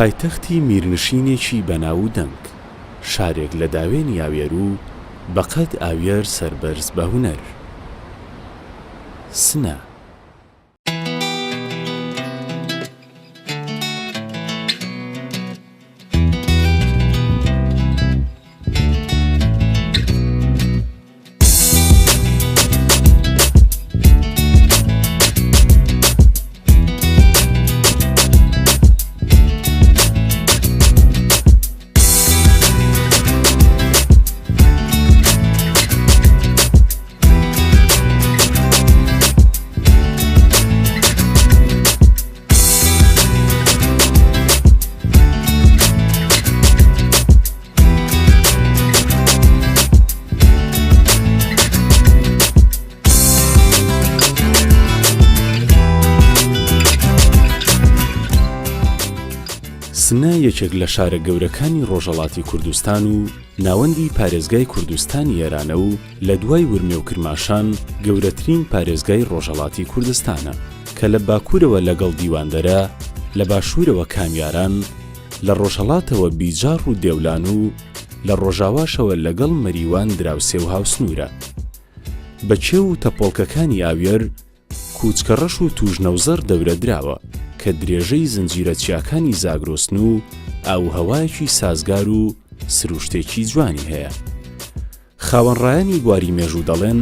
پایتەختی میرنشینێکی بەناو و دەنگ، شارێک لە داوێنی ئاوێر و بەقەد ئاوێر سەربەرز بە هونەر. سنە سنە یەکێک لە شارە گەورەکانی ڕۆژهەڵاتی کوردستان و ناوەندی پارێزگای کوردستانی ئێرانە و لە دوای ورمێ و کرماشان گەورەترین پارێزگای ڕۆژهەڵاتی کوردستانە کە لە باکوورەوە لەگەڵ دیواندەرە، لە باشوورەوە کامیاران، لە ڕۆژهەڵاتەوە بیجار و دێولان و لە ڕۆژاواشەوە لەگەڵ مەریوان دراوسێ و هاوسنوورە. بەچێ و تەپۆڵکەکانی ئاوێر کوچکەڕەش و توژنەوزەر دەورە دراوە کە درێژەی زنجیرە چیاکانی زاگرۆستن و ئاوهەوایەکی سازگار و سروشتێکی جوانی هەیە. خاوەنڕایانی بواری مێژوو دەڵێن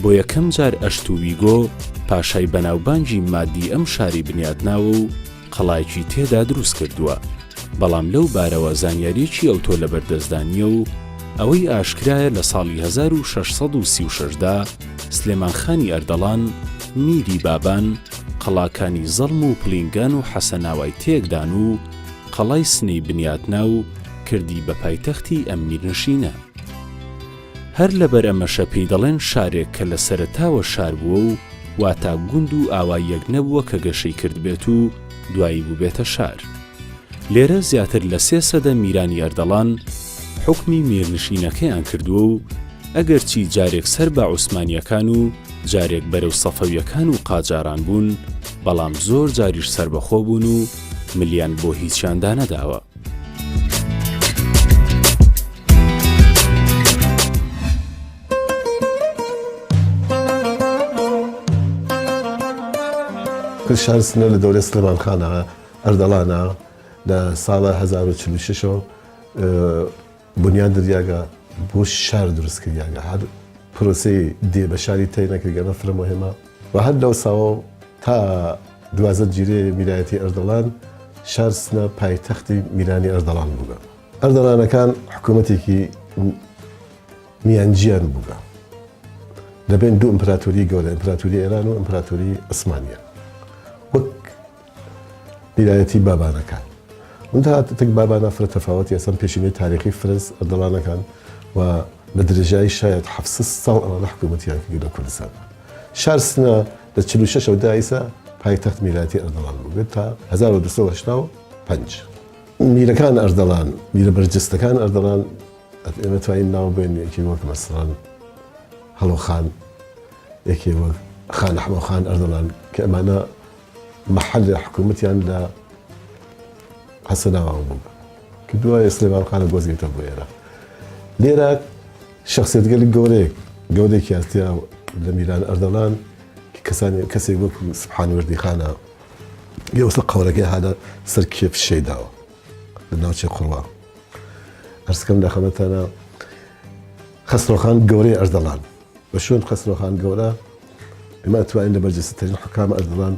بۆ یەکەم جار ئەشت و ویگۆ پاشای بەناوبانگی مادی ئەم شاری بنیادناوە و قەڵایەکی تێدا دروست کردووە، بەڵام لەو بارەوە زانیاریەکی ئەوتۆ لەبەردەستدانیە و ئەوەی ئاشکرایە لە ساڵی 1636دا سلێمانخانی ئەردەڵان میری بابان قەڵاکانی زەڵم و پلینگان و حەسەناوای تێکدان و قەڵای سنەی بنیاتنا و کردی بە پایتەختی ئەم میرنشینە. هەر لەبەر ئەمەشە پێی دەڵێن شارێک کە لە سەرەتاوە شار بووە و واتا گوند و ئاوای یەک نەبووە کە گەشەی کردبێت و دوایی بووبێتە شار. لێرە زیاتر لە 3 سەدە میرانی ئەردەڵان حکمی میرنشینەکەیان کردووە و ئەگەرچی جارێک سەر بە عوسمانیەکان و جارێک بەرەو سەفەویەکان و قاجاران بوون، بەڵام زۆر جاریش سربەخۆ بوون و ملیان بۆ هیچیاندا نەداوە. شار سنە لە دەورەی سلێمانخانە ئەردەڵانە لە ساڵە 1946 بنیان دریاگە بۆ شار دروست کردیاگە هەر پرۆسەی دێ بە شاری تێی نەکردگەنە فرە مهمە و هەر لەو ساوە تا 12 جیرێ میرایەتی ئەردەڵان شار سنە پایتەختی میرانی ئەردەڵان بووگە. ئەردەڵانەکان حکوومەتێکی میانجیان بووگە لەبێن دوو ئیمپراتۆری گەورە، ئیمپراتۆری ئێران و ئیمپراتۆری عوسمانیە، وەک میرایەتی بابانەکان. اونتا تک بابانە فرە تەفاوەتی ئەسەن پێشینەی تاریخی فرز ئەردەڵانەکان و بە درێژایی شاید 700 ساڵ ئەوە حکوومەتیان کردو لە کوردستان. شار سنە لە 46 ئیسا پایتەخت میرایەتی ئەردەڵان بوو تا 1285. میرەکان ئەردەڵان، میرە بەرجستەکان ئەردەڵان ئێمە توانین ناو بێن یەکی وەک مەسەڵەن هەڵۆخان، یەکی وەک خان ئەحمەدخان ئەردەڵان کە ئەمانە محل حکوومەتیان لە حەسەناوان بوو کە دوای سلێمانخانە گۆزیێتە بۆ ئێرە. لێرە شخصیەتگەلی گەورەیەکی هەستیا لە میران ئەردەڵان کەسێک وەکو سبحانی وەردیخانە یەوەسە قەورەکەی هاتە سەر کێف شەیداوە لە ناوچەی قوڕوا. ئەرزەکەم لە خەمەتانە خەسرۆخان گەورەی ئەردەڵان بە شوێن خەسرۆخان گەورە ئێمە ئەتوانین لە بەرجەستەترین حوکامە ئەردەڵان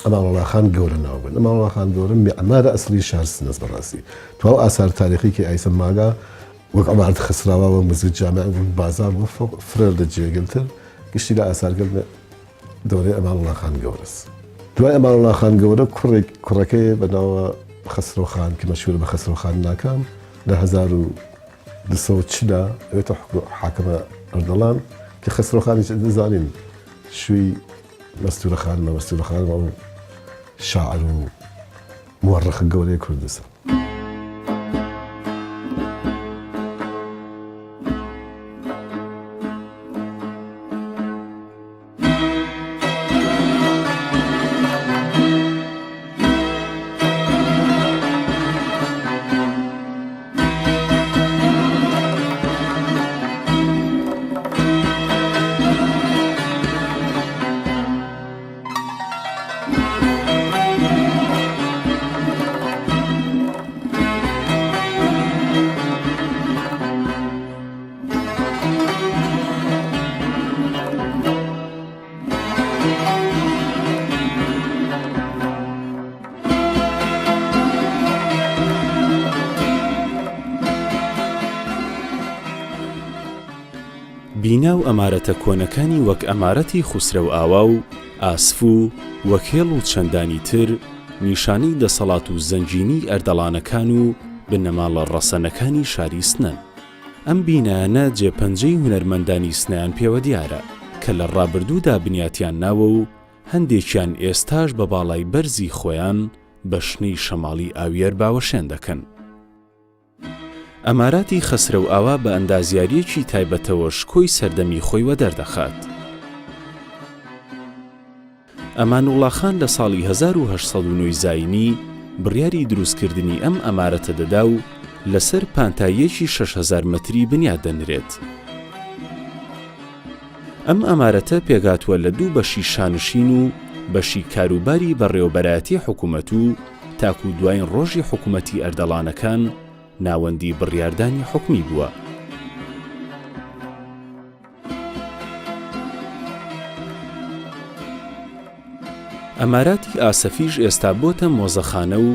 ئەمانوڵڵا خان گەورە ناوبن. ئەمانوڵڵا خان گەورە میعمارە ئەسڵی شار سنەس بەڕاستی. تواو ئاسار تاریخیکی ئایسە ماگا وەک عمارەت خسراوە مزگەوت جامع بازار بۆ فرە لە جێگەلتر گشتی لە ئاسارگەل دەورەی ئەمانوڵڵا خان گەورەس. دوای ئەمانوڵڵا خان گەورە کوڕەکەی بەناوە خەسرۆخان کە مەشهوورە بە خەسرۆخان ناکام لە 1240 ئەوێتە حاکمە ئەردەڵان کە خەسرۆخانی دەزانین شووی مەستورەخان مەستورەخان و شاعر و مورخ گەورەی کوردستان. بینا و ئەمارەتە کۆنەکانی وەک ئەمارەتی خوسرە و ئاوا و ئاسفو وەکێڵ و چەندانی تر نیشانەی دەسەڵات و زەنجینی ئەردەڵانەکان و بنەماڵە ڕەسەنەکانی شاری سنەن. ئەم بینایانە جێپەنجەی هونەرمەندانی سنەیان پێوە دیارە کە لە ڕابردوودا بنیاتیان ناوە و هەندێکیان ئێستاش بە باڵای بەرزی خۆیان بە شنەی شەماڵی ئاویەر باوەشێن دەکەن. ئەماراتی خەسرە و ئاوا بە ئەندازیاریەکی تایبەتەوە شکۆی سەردەمی خۆی وە دەردەخات. ئەمانوڵڵا خان لە ساڵی 1809 زاینی بڕیاری دروستکردنی ئەم ئەمارەتە دەدا و لەسەر پانتاییەکی 6,000 مەتری بنیاد دەنرێت. ئەم ئەمارەتە پێگاتووە لە دوو بەشی شانشین و بەشی کاروباری بەڕێوەبەرایەتی حکوومەت و تاکو دوایین ڕۆژی حکوومەتی ئەردەڵانەکان ناوەندی بڕیاردانی حکومی بووە. ئەماراتی ئاسەفیش ئێستا بۆتە مۆزەخانە و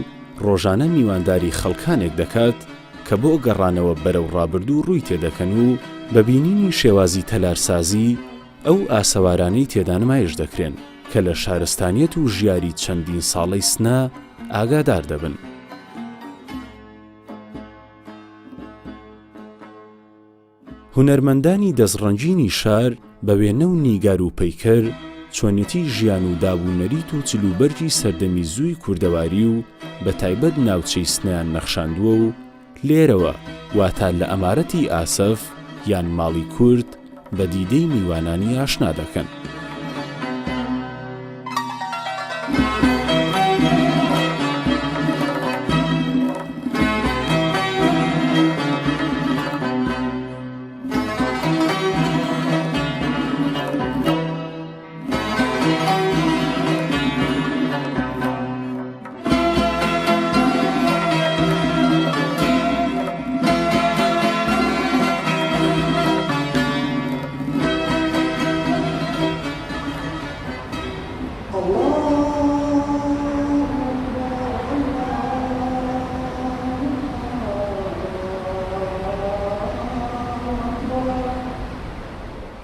ڕۆژانە میوانداری خەڵکانێک دەکات کە بۆ گەڕانەوە بەرەو ڕابردوو ڕووی تێدەکەن و بەبینینی شێوازی تەلارسازی ئەو ئاسەوارانەی تێدا نمایش دەکرێن کە لە شارستانیەت و ژیاری چەندین ساڵەی سنە ئاگادار دەبن. هونەرمەندانی دەستڕەنجینی شار بە وێنە و نیگار و پەیکەر چۆنێتی ژیان و دابوونەریت و چلوبەرگی سەردەمی زووی کوردەواری و بە تایبەت ناوچەی سنەیان نەخشاندووە و لێرەوە واتە لە ئەمارەتی ئاسەف یان ماڵی کورد بە دیدەی میوانانی ئاشنا دەکەن.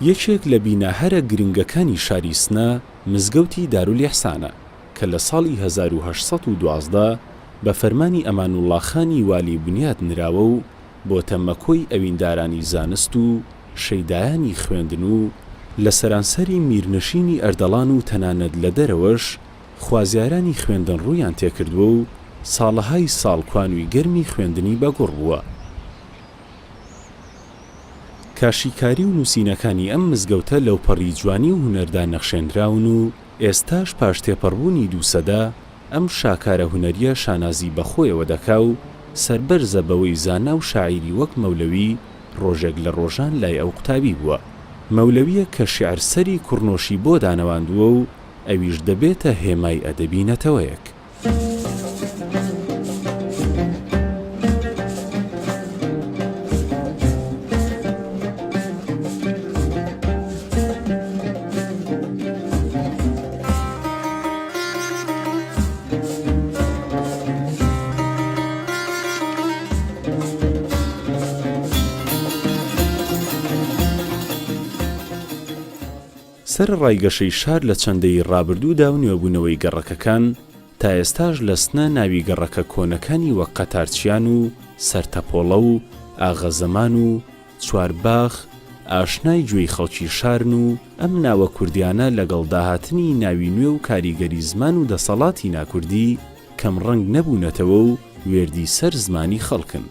یەکێک لە بیناهەرە گرنگەکانی شاری سنە مزگەوتی دارولئیحسانە کە لە ساڵی 1812 بە فەرمانی ئەمانوڵڵا خانی والی بنیاد نراوە و بۆ تەمەکۆی ئەویندارانی زانست و شەیدایانی خوێندن و لە سەرانسەری میرنشینی ئەردەڵان و تەنانەت لە دەرەوەش خوازیارانی خوێندن ڕوویان تێکردووە و ساڵەهای ساڵ کوانووی گەرمی خوێندنی بەگوڕ بووە. کاشیکاری و نووسینەکانی ئەم مزگەوتە لەوپەڕی جوانی و هونەردا نەخشێنراون و ئێستاش پاش تێپەڕبوونی دووسەدا ئەم شاکارە هونەریە شانازی بەخۆیەوە دەکا و سەربەرزە بەوەی زانا و شاعیری وەک مەولەوی ڕۆژێک لە ڕۆژان لای ئەو قوتابی بووە. مەولەویە کە شیعرسەری کوڕنۆشی بۆ دانەواندووە و ئەویش دەبێتە هێمای ئەدەبی نەتەوەیەک. سەر ڕایگەشەی شار لە چەندەی ڕابردوودا و نوێبوونەوەی گەڕەکەکان تا ئێستاش لە سنە ناوی گەڕەکە کۆنەکانی وەک قەتارچیان و سەرتەپۆڵە و ئاغەزەمان و چوارباخ ئاشنای گوێی خەڵکی شارن و ئەم ناوە کوردیانە لەگەڵ داهاتنی ناوی نوێ و کاریگەری زمان و دەسەڵاتی ناکوردی کەم ڕەنگ نەبوونەتەوە و وێردی سەر زمانی خەڵکن.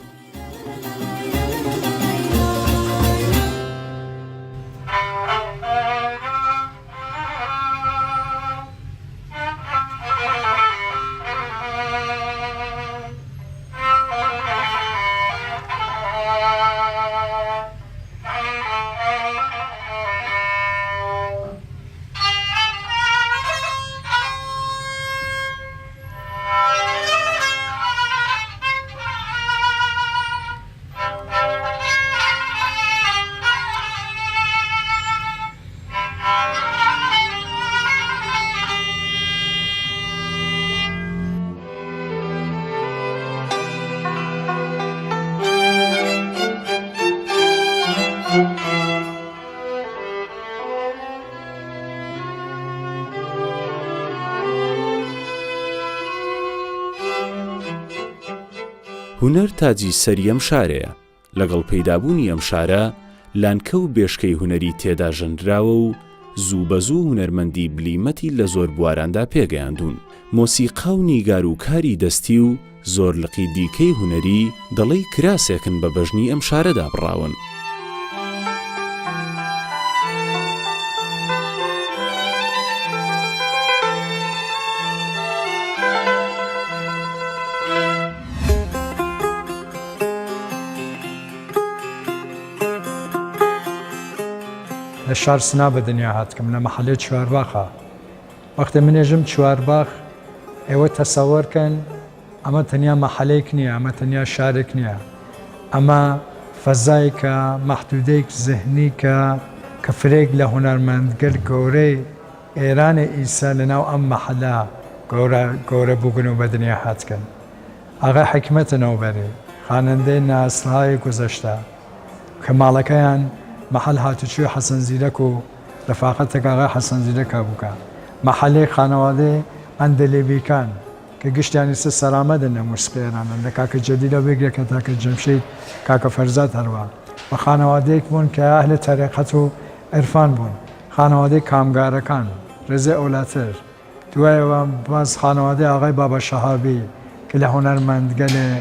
هونەر تاجی سەری ئەم شارەیە. لەگەڵ پەیدابوونی ئەم شارە لانکە و بێشکەی هونەری تێدا ژەندراوە و زوو بە زوو هونەرمەندی بلیمەتی لە زۆر بواراندا پێگەیاندون. مۆسیقا و نیگار و کاری دەستی و زۆر لقی دیکەی هونەری دەڵێی کراسێکن بە بەژنی ئەم شارەدا بڕاون. الشهر سنة بدنيا هاتكم من محلة چوارباخا وقت من يجم چوارباخ ايوه تصور كان اما تنيا محليك نيا اما تنيا شارك نيا اما فضايك محدوديك ذهنيك كفريق لهنرمند قل قوري ايران ايسا لناو ام محلا قوري بوغنو بدنيا هاتكم اغا حكمتنا وبري خاننده ناس هاي گذشته كمالكيان محل هاتوچوی حسن زیرک و رفاقتك آقای حسن زیرک بوکا محل خانواده اندلی کان که گشتیانی سه سرآمد موسیقی ایران کاک جلیل بگیر که کاک جمشید کاک فرزاد هروا و خانواده یک بون که اهل طریقت و عرفان بون خانواده کامگارکان رضا اولاتر دوای و باز خانواده آقای بابا شهابی که لهنرمندگل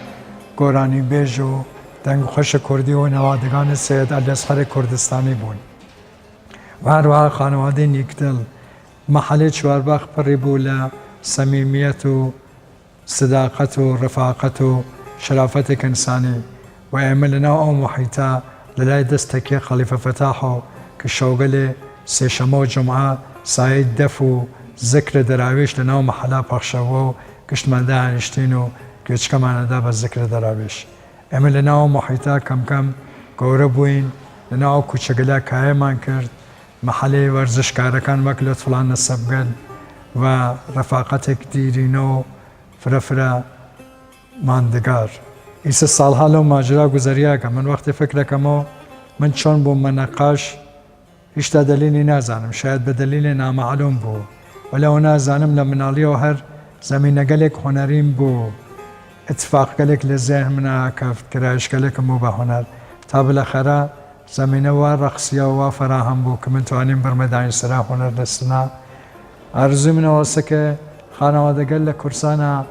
گورانی بیجو دنگ خوش کردی و نوادگان سید الاصغر کردستانی بون و هر واقع خانواده نیکدل محل چوارباخ پری بولا صمیمیت و صداقت و رفاقت و شرافت انسانی و عملنا او محیطا للای دستکی خلیفه فتاحو که شوگل سه شما و جمعه ساید دف و ذکر دراویش لناو محلا پخشوو کشت منده انشتین و گوچکه مانده با ذکر دراویش اما لناو محیطا کم کم گوره بوین لناو کوچگله که من کرد محله ورزشکارکان وک لطفلان نصبگل و رفاقت دیرینو فرفره ماندگار ایسه سالها لو ماجرا گذریه که من وقتی فکر کمو من چون بو منقاش هیچ دلیلی نزانم شاید به دلیل نامعلوم بو ولو نزانم لمنالی و هر زمینه گلک هنریم بو اتفاق گلک لذهن منها کفت کرایش گلک مو به هنر تا بالاخره زمینه و رقصیه و فراهم بو که من توانیم برمدانی سرا هنر دستنا ارزو من واسه که خانواده گل لکرسانا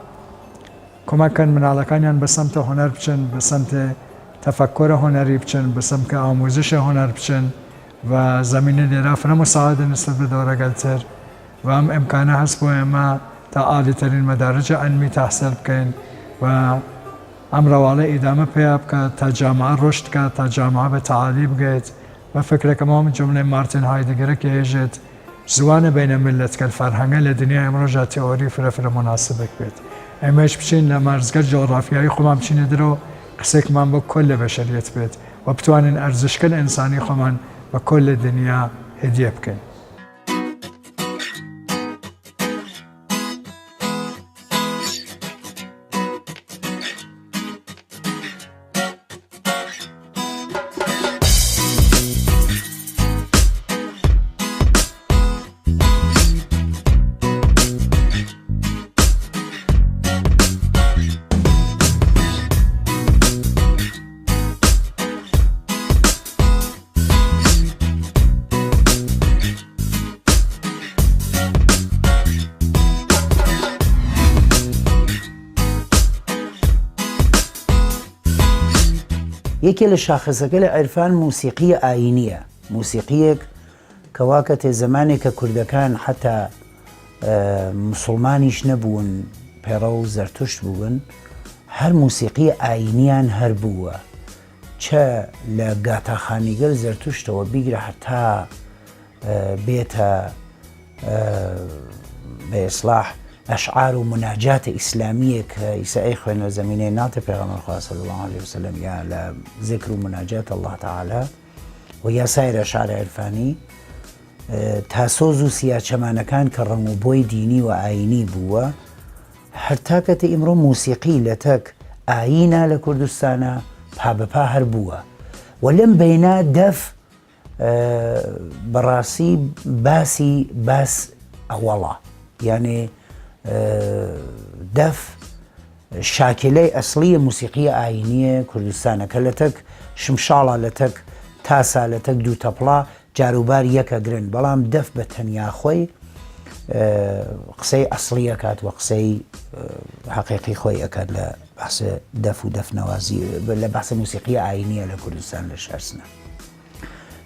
کمکن منالکانیان به سمت هنر بچن به سمت تفکر هنری بچن به سمت آموزش هنر بچن و زمینه دیره فرا مساعده نسبت به دوره گلتر و هم امکانه هست بو اما تا عالی ترین مدارج علمی تحصیل بکن و ام رواله ادامه پیاب که تا جامعه رشد که تا جامعه به تعالی بگید و فکر که ما من جمله مارتین هایدگر که ایجد زوان بین ملت که الفرهنگه لدنیا امروز تئوری فرا مناسبک بید امیش بچین لمرزگاه جغرافیایی خوام بچین درو قصه که من با کل بشریت بید و بتوانین ارزشکل انسانی خوام با کل دنیا هدیه بکن. یکی لشاخصه که عرفان موسیقی آینیه موسیقیک کواکت زمانی که کردکان حتی مسلمانیش نبون پیرو زرتشت بون هر موسیقی آینیان هر بوه چه لگاتا خانیگل زرتشت و بگیره حتی بیتا به اصلاح اشعار و مناجات اسلامیه که ایسا خوین زمینه نات پیغمبر خدا صلی الله علیه وسلم یا لذکر و مناجات الله تعالی و یا سایر اشعار عرفانی تاسوز و سیاچمانکان که رنگوبوی دینی و آینی بوه هر تاکت امرو موسیقی لتک آینا لکردستانا پا بپا هر بوه ولم بینا دف براسی باس اولا یعنی دف شاکلەی ئەسڵیە موسیقیە ئاینیە کوردستانە کە لە تەک شمشاڵە لە تەک تاسا لە تەک دوو تەپڵا جاروبار یەکە گرن بەڵام دەف بە تەنیا خۆی قسەی ئەسڵیە کات وە قسەی حەقیقی خۆی ئەکات لە بەحسە دەف و دەفنەوازی لە بەحسە موسیقیە ئاینیە لە کوردستان لە شارسنە.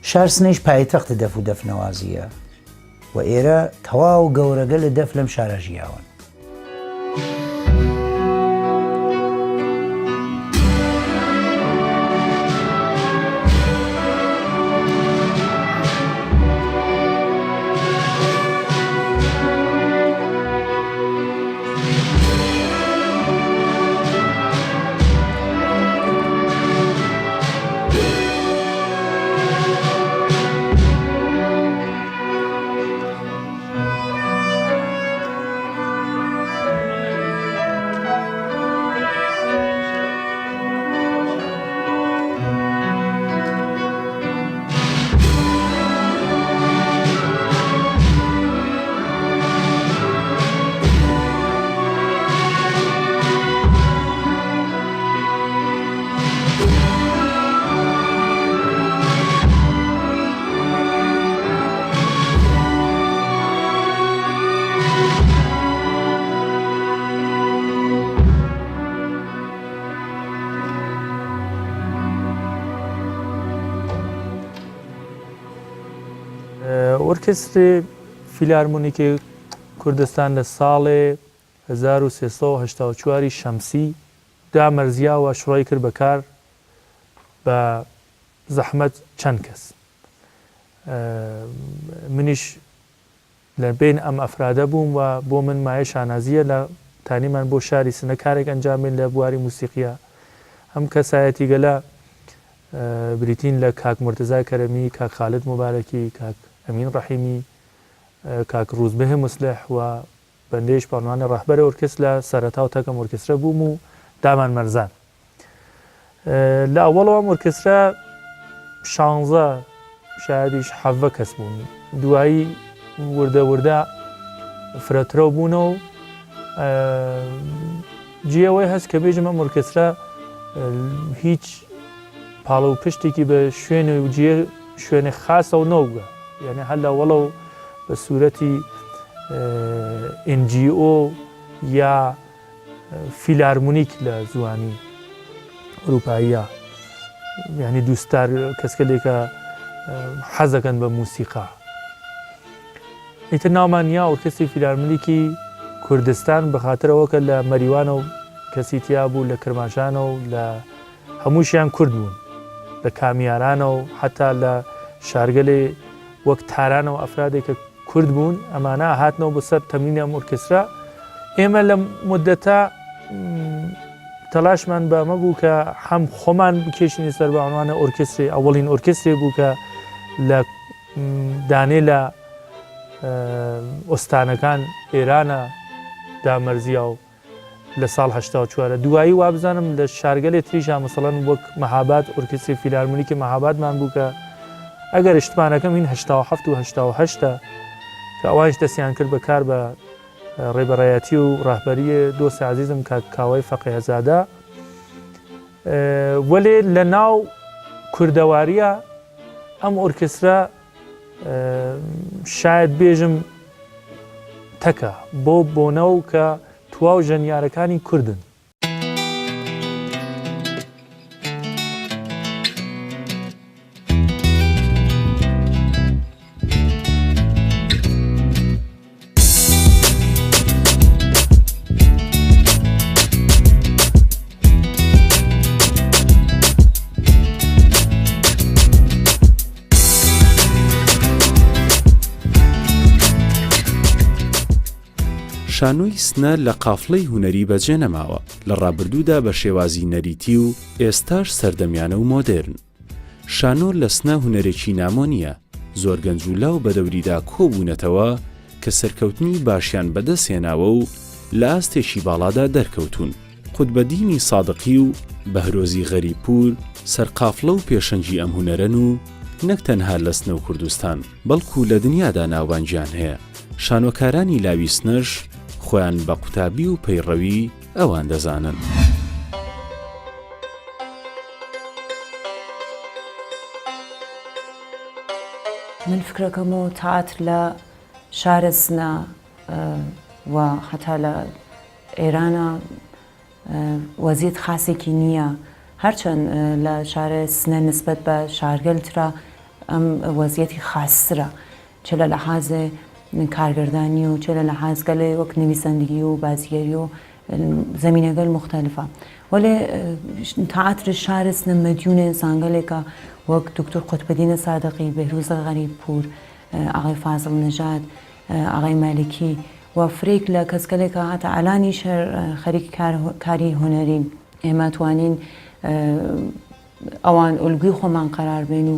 شارسنەیش پایتەختە دەف و دەفنەوازیە و ئێرە تەواو گەورەگە لە دەف لەم شارە ژیاون. ئۆرکێستری فیلارمۆنیکی کوردستان لە ساڵێ 1384 شەمسی دامەرزیاوە شڕۆی کرد بەکار بە زەحمەت چەند کەس. منیش لە بین ئەم ئەفرادە بووم و بۆ من مایە شانازیە لە تانیمان بۆ شاری سنە کارێک ئەنجامێن لە بواری موسیقیە. ئەم کەسایەتی گەلە بریتین لە کاک مرتزای کەرەمی، کاک خالد مبارەکی، کاک ئەمین ڕەحیمی، کاک ڕوزبەه مسلح و بەندەیش پاڕوانە ڕەهبەرە ئۆرکێستر لە سەرەتا و تەکەم ئۆرکێسترە بووم و دامان مەرزان. لە ئەوەڵەوە ئەم ئۆرکێسترە 16 شایدیش 17 کەس بوون. دوایی وردە وردە فرەترە بوونەوە و جێەوەی هەست کە بێژم ئەم ئۆرکێسترە هیچ پاڵە و پشتێکی بە شوێنە و جێ شوێنە خاسە و نەوگە، یعنی هەر لە وەڵەو بە سوورەتی NGO یا فیلارمونیک لە زوانی ئەوروپاییە، یعنی دووستار کەسکەلێکە حەزەکەن بە موسیقا. ئیتر ناومانیا ئۆرکێستری فیلارمونیکی کوردستان بەخاترەوە کە لە مەریوانە و کەسیتیا بوو، لە کرماشانە و لە هەمووشیان کورد بوون، لە کامیارانە و حتا لە شارگەلێ وەک تارانەوە ئەفرادێک کە کورد بوون ئەمانە هاتنەوە بەسەر تەمرینی ئەم ئۆرکێسترا. ئێمە لە مودەتا تەلاشمان بە ئەمە بوو کە هەم خۆمان بکێشینی سەر بە عنوانە ئۆرکێستری ئەوەڵین ئۆرکێسترێ بوو کە لە دانێ لە ئۆستانەکان ئێرانە دامەرزیە و لە ساڵ 84 دوایی وابزانم لە شارگەلێ تریژا مەسەڵەن وەک مەهاباد ئۆرکێستری فیلارمونیکی مەهابادمان بوو کە ئەگەر شتمانەکەم هین 87 و 88 کە ئەوانش دەستیان کرد بەکار بە ڕێبەڕایەتی و ڕاهبەریە دۆستی عەزیزم کاوای فەقیهزادە. وەلێ لە ناو کوردەواریە ئەم ئۆرکێسترا شاید بێژم تەکە بۆ بۆنەوە کە تواو ژەنیارەکانی کوردن. شانۆی سنە لە قافڵەی هونەری بەجێ نەماوە، لە ڕابردوودا بە شێوازی نەریتی و ئێستاش سەردەمیانە و مۆدێرن. شانۆ لە سنە هونەرێکی نامۆ نییە، زۆر گەنج و لاو بەدەوریدا کۆبوونەتەوە کە سەرکەوتنی باشیان بەدەستێناوە و لە ئاستێکی باڵادا دەرکەوتون. قوتبەدینی سادقی و بەهرۆزی غەریبپور سەرقافڵە و پێشەنجی ئەم هونەرەن و نەک تەنها لە سنە و کوردستان بەڵکو لە دنیادا ناوبانگیان هەیە. شانۆکارانی لاوی سنەش خۆیان بە قوتابی و پەیڕەوی ئەوان دەزانن. من فکرەکەمەوە تەعاتر لە شارە سنە و حتا لە ئێرانە وەزیەت خاسێکی نییە، هەرچەند لە شارە سنە نسبەت بە شارگەلترا ئەم وەزیەتی خاسترە، چ لە لەحازێ کارگردانی و چ لە لەحازگەلێ وەک نویسەندگی و بازیگەری و زمینەگەل مختلفە. وەلێ تەعاتر شارە سنە مەدیونێ ئینسانگەلێکە وەک دکتۆر قوتبەدینە سادقی، بەهروزە غەریبپور، ئاغای فازڵ نەژاد، ئاغای مالکی و فرێک لە کەسگەلێکە هاتە ئالانی شەر خەریکی کاری هونەری ئێمە توانین ئەوان ئولگوی خۆمان قەرار بین و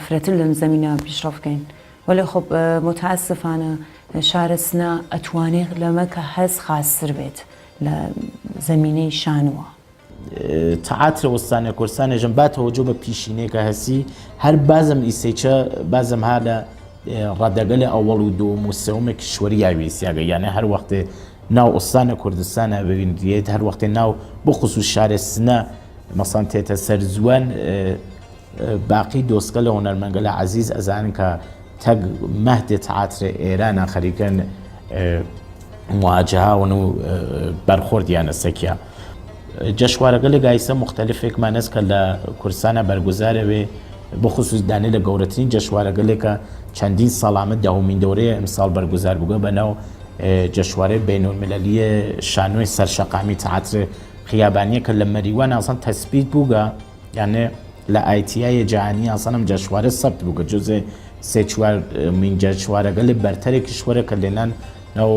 فرەتر لەم زەمینە پیشڕەف بکەین. وەلێ خۆ متاسفانە شارە سنە ئەتوانێت لەمە کە هەست خاستر بێت لە زەمینەی شانوە. تەعاترە وەستانە کوردستانێژم با تەوەجۆ بە پیشینەیەکە هەسی هەر بازم ئیسێچە بازم ها لە ڕادەگەلە ئەوەڵ و دووەم و سەومێک کشوەری یاوێسیاگە، یانە هەر وەختێ ناو ئۆستانە کوردستانە ببینێت، هەر وەختێ ناو بخصوص شارە سنە مەسان تێتە سەر زوان باقی دۆستکە لە هونەرمەنگە لە عەزیز ئەزانن کە تەگ مەهدێ تەعاترە ئێرانە خەریکەن مواجهاون و بەرخۆردیانە سەکیا. جەشوارەکە لە گایسە مختلفێکمان هەست کە لە کوردستانە بەرگوزارە بێ، بخصوص دانێ لە گەورەترین جەشوارەگەلێکە چەندین ساڵامە داهمین دەورەیە ئەمساڵ بەرگوزار بووگە بەناو جەشوارەی بینالملەلیە شانۆی سەرشەقامی تەعاتر خیابانیە کە لە مەریوان ئاسان تەسبیت بووگە، یانێ لە ئایتیای جیهانی ئاسان ئەم جەشوارە سەبت بووگە جۆزێ سێ چوارمین جەشوارەگەلێ بەرتەرێ کشوەرە کە لێنان ناو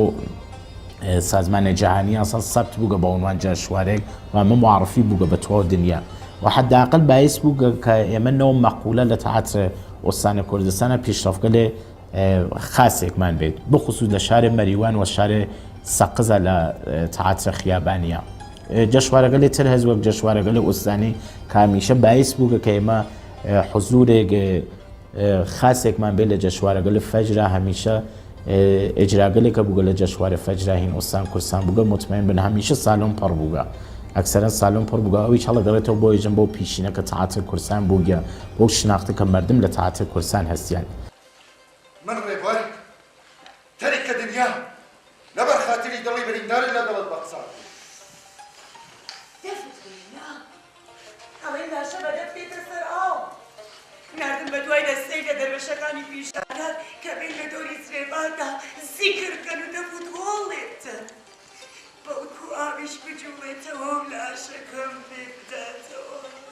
سازمانە جیهانی ئاسان سەبت بووگە بە عنوان جەشوارێک و ئەمە معرفی بووگە بە تەواو دنیا و حداقل باعث بووگە کە ئێمە نەوە مەقولە لە تەعاتر ئۆستانە کوردستانە پیشرەفگەلێ خاسێکمان بێت، بخصوص لە شارێ مەریوان و شارێ سەقزە لە تەعاترە خیابانیە. جەشوارەگەلێ تر هەز وەک جەشوارەگەلە ئۆستانی کە هەمیشە باعث بووگە کە ئێمە حوزورێک خاسێکمان بێت لە جەشوارەگەلە فەجرە، هەمیشە ئێجراگەلێکە بووگە لە جەشوارە فەجرە هین ئۆستان کوردستان بووگە، مطمئن بن هەمیشە ساڵۆن پڕ بووگە، ئەکسەرەن ساڵۆن پڕ بووگە، ئەویش هەڵەگەڕێتەوە بۆ ئێژم بۆ پیشینەکە تەعاتر کوردستان بووگە بۆ شناختە کە مەردم لە تەعاتر کوردستان هەستیان. من ڕێبواری تەرێکە دنیا لەبەر خاتری دڵی بریندارە لە دڵت بەقسان ئەڵێ ناشە بەدەست بێتە سەر ئاو نردم بە دوای دەستەی لە دەروەشەکانی پیشدار کە بین لە دۆری سرێباندا زیکردکەن و دەفوتوۆڵێتە بەڵکو ئاویش بجوڵێتەوە و لاشەکەم پێ بداتەوە.